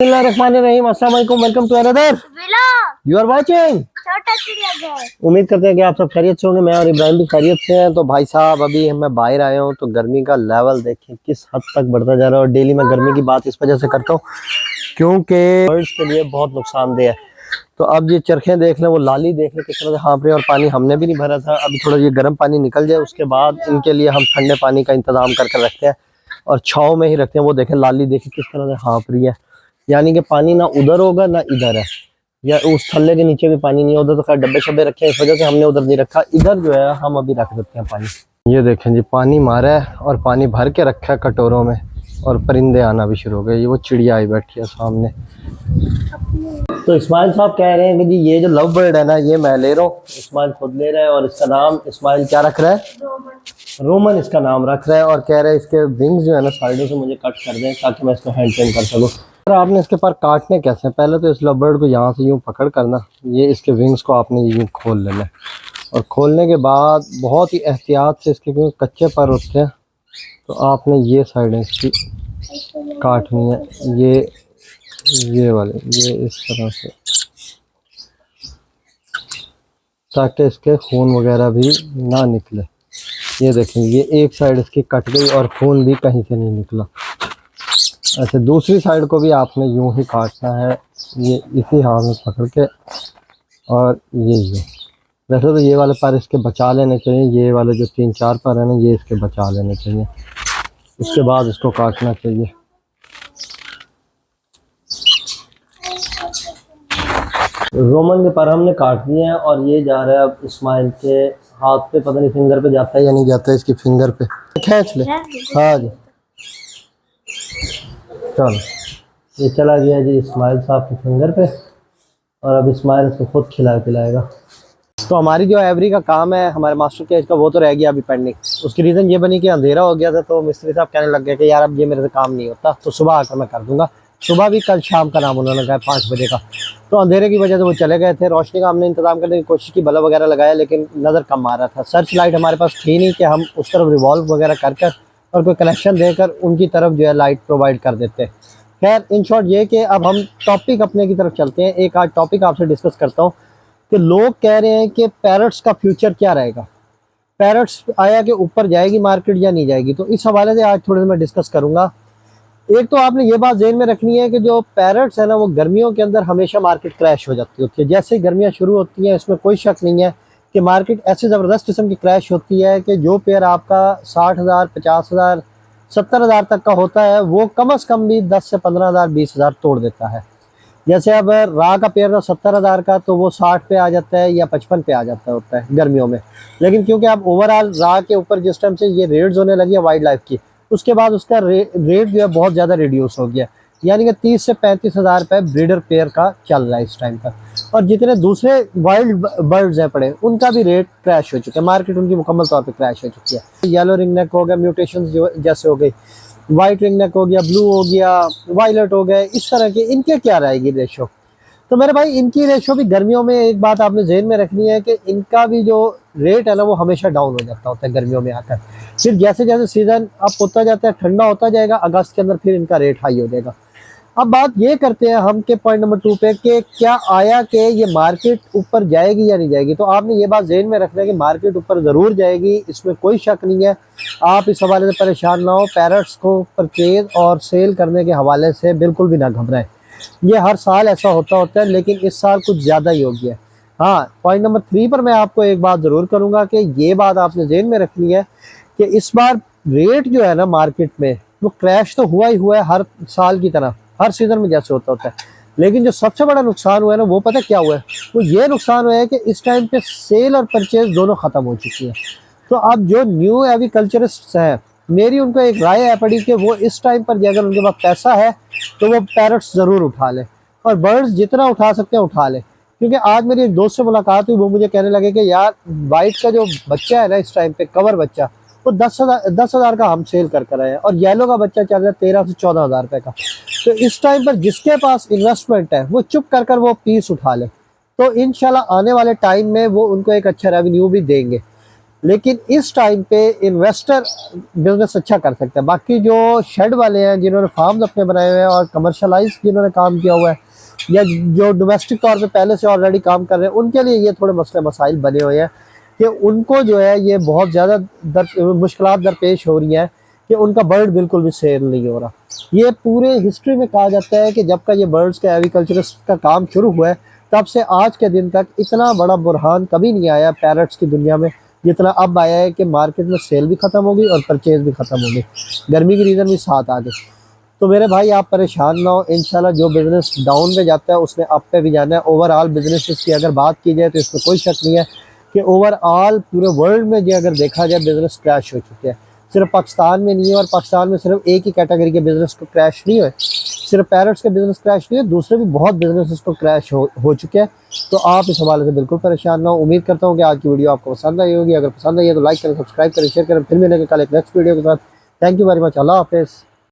Bismillahirrahmanirrahim. Assalamu alaikum. Welcome to another vlog. You are watching. छोटा चिड़िया घर। उम्मीद करते हैं कि आप सब खैरियत से होंगे। मैं और इब्राहिम भी खैरियत से हैं। तो भाई साहब अभी मैं बाहर आया हूँ तो गर्मी का लेवल देखें किस हद तक बढ़ता जा रहा है। और डेली मैं गर्मी की बात इस वजह से करता हूँ क्योंकि बर्ड्स के लिए बहुत नुकसानदेह है। तो अब ये चरखे देख लें, वो लाली देख लें किस तरह से हाँफ रहे हैं। और पानी हमने भी नहीं भरा था। अभी थोड़ा ये गर्म पानी निकल जाए उसके बाद इनके लिए हम ठंडे पानी का इंतजाम करके रखते हैं और छाँव में ही रखते हैं। वो देखें लाली देखें किस तरह से हाँफ रही है, यानी कि पानी ना उधर होगा ना इधर है, या उस थल्ले के नीचे भी पानी नहीं है। उधर तो खैर डब्बे शब्बे रखे हैं, इस वजह से हमने उधर नहीं रखा। इधर जो है हम अभी रख देते हैं पानी। ये देखें जी पानी मारा है और पानी भर के रखा है कटोरों में और परिंदे आना भी शुरू हो गए। ये वो चिड़िया आई बैठी है सामने। तो इस्माइल साहब कह रहे हैं कि जी ये जो लव बर्ड है ना ये मैं ले रहा हूँ, इस्माइल खुद ले रहा है। और इसका नाम इस्माइल क्या रख रहा है? रोमन इसका नाम रख रहा है। और कह रहे हैं इसके विंग्स जो है ना साइडों से मुझे कट कर दें ताकि मैं इसको हैंड ट्रेन कर सकूँ। तो आपने इसके पर काटने कैसे? पहले तो इस लव बर्ड को यहाँ से यूँ पकड़ करना, ये इसके विंग्स को आपने यूँ खोल लेना है। और खोलने के बाद बहुत ही एहतियात से इसके क्योंकि कच्चे पर होते हैं तो आपने ये साइडें इसकी काटनी है। ये वाले ये इस तरह से, ताकि इसके खून वगैरह भी ना निकले। ये देखें ये एक साइड इसकी कट गई और खून भी कहीं से नहीं निकला। ऐसे दूसरी साइड को भी आपने यूं ही काटना है, ये इसी हाथ में पकड़ के। और ये वैसे तो ये वाले पर इसके बचा लेने चाहिए, ये वाले जो 3-4 पर है ना ये इसके बचा लेने चाहिए, उसके बाद इसको काटना चाहिए। रोमन के पर हमने काट दिए हैं और ये जा रहा है अब इस्माइल के हाथ पे, पता नहीं फिंगर पे जाता है या नहीं जाता है। इसकी फिंगर पे खींच ले। हाँ जी चलो, ये चला गया जी इस्माइल साहब के फिंगर पे और अब इस्माइल इसको खुद खिलाए पिलाएगा। तो हमारी जो एवरी का काम है हमारे मास्टर केज का वो तो रह गया अभी पेंडिंग। उसकी रीज़न ये बनी कि अंधेरा हो गया था तो मिस्त्री साहब कहने लग गए कि यार अब ये मेरे से काम नहीं होता, तो सुबह आकर मैं कर दूंगा। सुबह भी कल शाम का नाम उन्होंने कहा 5 बजे का। तो अंधेरे की वजह से वो चले गए थे। रोशनी का हमने इंतजाम करने की कोशिश की, बल्ब वगैरह लगाया लेकिन नज़र कम आ रहा था। सर्च लाइट हमारे पास थी नहीं कि हम उस तरफ रिवॉल्व वगैरह कर और कोई कनेक्शन देकर उनकी तरफ जो है लाइट प्रोवाइड कर देते। खैर इन शॉर्ट ये कि अब हम टॉपिक अपने की तरफ चलते हैं। एक आज टॉपिक आपसे डिस्कस करता हूँ कि लोग कह रहे हैं कि पैरट्स का फ्यूचर क्या रहेगा, पैरट्स आया कि ऊपर जाएगी मार्केट या नहीं जाएगी। तो इस हवाले से आज थोड़ी सी मैं डिस्कस करूँगा। एक तो आपने ये बात ज़हन में रखनी है कि जो पैरट्स है ना वो गर्मियों के अंदर हमेशा मार्केट क्रैश हो जाती होती है। जैसे ही गर्मियाँ शुरू होती हैं इसमें कोई शक नहीं है कि मार्केट ऐसे ज़बरदस्त किस्म की क्रैश होती है कि जो पेयर आपका 60,000, 50,000, 70,000 तक का होता है वो कम से कम भी 10 से 15,000, 20,000 तोड़ देता है। जैसे अब रा का पेयर था 70,000 का तो वो 60 पे आ जाता है या 55 पे आ जाता होता है गर्मियों में। लेकिन क्योंकि अब ओवरऑल रा के ऊपर जिस टाइम से ये रेट्स होने लगी है वाइल्ड लाइफ की, उसके बाद उसका रेट जो है बहुत ज़्यादा रिड्यूस हो गया, यानी कि 30 से 35,000 रुपये ब्रीडर पेयर का चल रहा है इस टाइम पर। और जितने दूसरे वाइल्ड बर्ड्स हैं पड़े उनका भी रेट क्रैश हो चुका है, मार्केट उनकी मुकम्मल तौर पे क्रैश हो चुकी है। येलो रिंग नेक हो गया, म्यूटेशन जो जैसे हो गई, वाइट रिंग नेक हो गया, ब्लू हो गया, वायलेट हो गए, इस तरह के इनके क्या रहेगी रेशो। तो मेरे भाई इनकी रेशो भी गर्मियों में एक बात आपने जेहन में रखनी है कि इनका भी जो रेट है ना वो हमेशा डाउन हो जाता होता है गर्मियों में आकर। फिर जैसे जैसे सीज़न अप होता जाता है ठंडा होता जाएगा, अगस्त के अंदर फिर इनका रेट हाई हो जाएगा। अब बात ये करते हैं हम के पॉइंट नंबर 2 पे कि क्या आया कि ये मार्केट ऊपर जाएगी या नहीं जाएगी। तो आपने ये बात जेहन में रखना है कि मार्केट ऊपर ज़रूर जाएगी, इसमें कोई शक नहीं है। आप इस हवाले से परेशान ना हो, पैरट्स को परचेज और सेल करने के हवाले से बिल्कुल भी ना घबराएं। ये हर साल ऐसा होता है लेकिन इस साल कुछ ज़्यादा ही हो गया है। हाँ, पॉइंट नंबर 3 पर मैं आपको एक बात ज़रूर करूँगा कि ये बात आपने जेहन में रखनी है कि इस बार रेट जो है ना मार्केट में वो क्रैश तो हुआ ही हुआ है हर साल की तरह, हर सीज़न में जैसे होता है। लेकिन जो सबसे बड़ा नुकसान हुआ है ना वो पता क्या हुआ है? वो ये नुकसान हुआ है कि इस टाइम पे सेल और परचेज दोनों ख़त्म हो चुकी है। तो अब जो न्यू एविकल्चरिस्ट हैं मेरी उनको एक राय है पड़ी कि वो इस टाइम पर अगर उनके पास पैसा है तो वो पैरट्स ज़रूर उठा लें और बर्ड्स जितना उठा सकते हैं उठा लें। क्योंकि आज मेरी एक दोस्त से मुलाकात हुई, वो मुझे कहने लगे कि यार वाइट का जो बच्चा है ना इस टाइम पे कवर बच्चा वो 10,000 का हम सेल कर आए हैं और येलो का बच्चा चल रहा है 13 से 14,000 रुपये का। तो इस टाइम पर जिसके पास इन्वेस्टमेंट है वो चुप कर वो पीस उठा ले, तो इंशाल्लाह आने वाले टाइम में वो उनको एक अच्छा रेवेन्यू भी देंगे। लेकिन इस टाइम पे इन्वेस्टर बिजनेस अच्छा कर सकता है। बाकी जो शेड वाले हैं जिन्होंने फार्म अपने बनाए हुए हैं और कमर्शलाइज जिन्होंने काम किया हुआ है या जो डोमेस्टिक तौर पे पहले से ऑलरेडी काम कर रहे हैं, उनके लिए ये थोड़े मसले मसाइल बने हुए हैं कि उनको जो है ये बहुत ज़्यादा मुश्किलात दरपेश हो रही हैं कि उनका बर्ड बिल्कुल भी सेल नहीं हो रहा। ये पूरे हिस्ट्री में कहा जाता है कि जब का ये बर्ड्स का एग्रीकल्चरिस्ट का काम शुरू हुआ है तब से आज के दिन तक इतना बड़ा बुरहान कभी नहीं आया पैरट्स की दुनिया में जितना अब आया है कि मार्केट में सेल भी ख़त्म हो गई और परचेज भी ख़त्म हो गई। गर्मी की रीज़न भी साथ आ गई। तो मेरे भाई आप परेशान ना हो, इंशाल्लाह जो बिज़नेस डाउन पे जाता है उसने अप पे भी जाना है। ओवरऑल बिजनेस की अगर बात की जाए तो इसमें कोई शक नहीं है कि ओवरऑल पूरे वर्ल्ड में जो अगर देखा जाए बिज़नेस क्रैश हो चुके हैं। सिर्फ पाकिस्तान में नहीं है, और पाकिस्तान में सिर्फ एक ही कैटेगरी के बिज़नेस को क्रैश नहीं हुए, सिर्फ पैरट्स के बिज़नेस क्रैश नहीं है, दूसरे भी बहुत बिजनेस को क्रैश हो चुके हैं। तो आप इस हवाले से बिल्कुल परेशान ना हो। उम्मीद करता हूँ कि आज की वीडियो आपको पसंद आई होगी। अगर पसंद आई है तो लाइक करें, सब्सक्राइब करें, शेयर करें। फिर मिलेंगे कल एक नेक्स्ट वीडियो के साथ। Thank you very much. Allah हाफिज़।